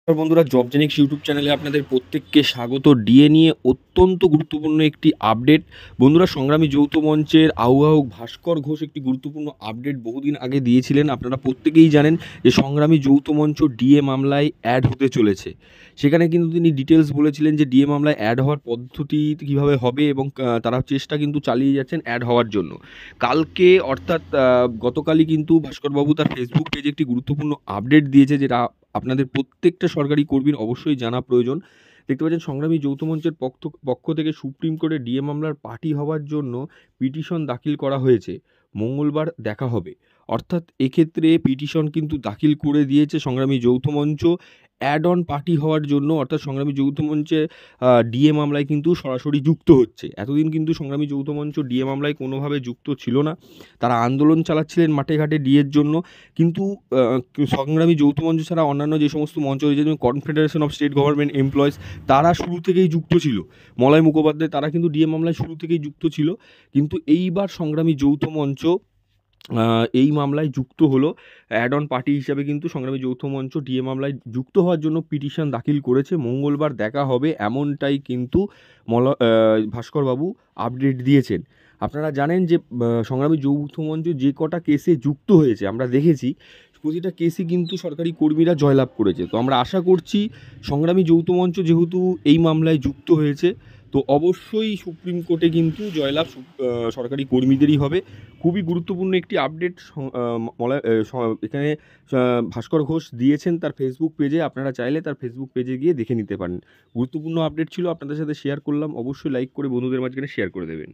নমস্কার বন্ধুরা, জবজেনিক্স ইউটিউব চ্যানেলে আপনাদের প্রত্যেককে স্বাগত। ডিএ নিয়ে অত্যন্ত গুরুত্বপূর্ণ একটি আপডেট। বন্ধুরা, সংগ্রামী যৌথ মঞ্চের আহ্বায়ক ভাস্কর ঘোষ একটি গুরুত্বপূর্ণ আপডেট বহুদিন আগে দিয়েছিলেন। আপনারা প্রত্যেকেই জানেন যে সংগ্রামী যৌথ মঞ্চ ডিএ মামলায় অ্যাড হতে চলেছে। সেখানে কিন্তু তিনি ডিটেলস বলেছিলেন যে ডিএ মামলায় অ্যাড হওয়ার পদ্ধতি কীভাবে হবে এবং তারা চেষ্টা কিন্তু চালিয়ে যাচ্ছেন অ্যাড হওয়ার জন্য। কালকে অর্থাৎ গতকালই কিন্তু ভাস্করবাবু তার ফেসবুক পেজে একটি গুরুত্বপূর্ণ আপডেট দিয়েছে, যেটা আপনাদের প্রত্যেকটা সরকারি কর্মীর অবশ্যই জানা প্রয়োজন। দেখতে পাচ্ছেন সংগ্রামী যৌথ মঞ্চের পক্ষ থেকে সুপ্রিম কোর্টে ডিএ মামলার পার্টি হওয়ার জন্য পিটিশন দাখিল করা হয়েছে। মঙ্গলবার দেখা হবে। অর্থাৎ এক্ষেত্রে পিটিশন কিন্তু দাখিল করে দিয়েছে সংগ্রামী যৌথ মঞ্চ অ্যাড অন পার্টি হওয়ার জন্য। অর্থাৎ সংগ্রামী যৌথ মঞ্চে ডিএ মামলায় কিন্তু সরাসরি যুক্ত হচ্ছে। এতদিন কিন্তু সংগ্রামী যৌথ মঞ্চ ডিএ মামলায় কোনোভাবে যুক্ত ছিল না। তারা আন্দোলন চালাচ্ছিলেন মাঠে ঘাটে ডিএর জন্য। কিন্তু সংগ্রামী যৌথ মঞ্চ ছাড়া অন্যান্য যে সমস্ত মঞ্চ রয়েছে, যেমন confederation of state government employees, তারা শুরু থেকেই যুক্ত ছিল। মলয় মুখোপাধ্যায়, তারা কিন্তু ডিএ মামলায় শুরু থেকেই যুক্ত ছিল। কিন্তু এইবার সংগ্রামী যৌথ মঞ্চ এই মামলায় যুক্ত হলো। অ্যাড অন পার্টি হিসাবে কিন্তু সংগ্রামী যৌথ মঞ্চ ডিএ মামলায় যুক্ত হওয়ার জন্য পিটিশন দাখিল করেছে। মঙ্গলবার দেখা হবে, এমনটাই কিন্তু ভাস্করবাবু আপডেট দিয়েছেন। আপনারা জানেন যে সংগ্রামী যৌথ মঞ্চ যে কটা কেসে যুক্ত হয়েছে আমরা দেখেছি, প্রতিটা কেসই কিন্তু সরকারি কর্মীরা জয়লাভ করেছে। তো আমরা আশা করছি সংগ্রামী যৌথ মঞ্চ যেহেতু এই মামলায় যুক্ত হয়েছে, তো অবশ্যই সুপ্রিম কোর্টে কিন্তু জয়লাভ সরকারি কর্মীদেরই হবে। খুবই গুরুত্বপূর্ণ একটি আপডেট এখানে ভাস্কর ঘোষ দিয়েছেন তার ফেসবুক পেজে। আপনারা চাইলে তার ফেসবুক পেজে গিয়ে দেখে নিতে পারেন। গুরুত্বপূর্ণ আপডেট ছিল, আপনাদের সাথে শেয়ার করলাম। অবশ্যই লাইক করে বন্ধুদের মাঝখানে শেয়ার করে দেবেন।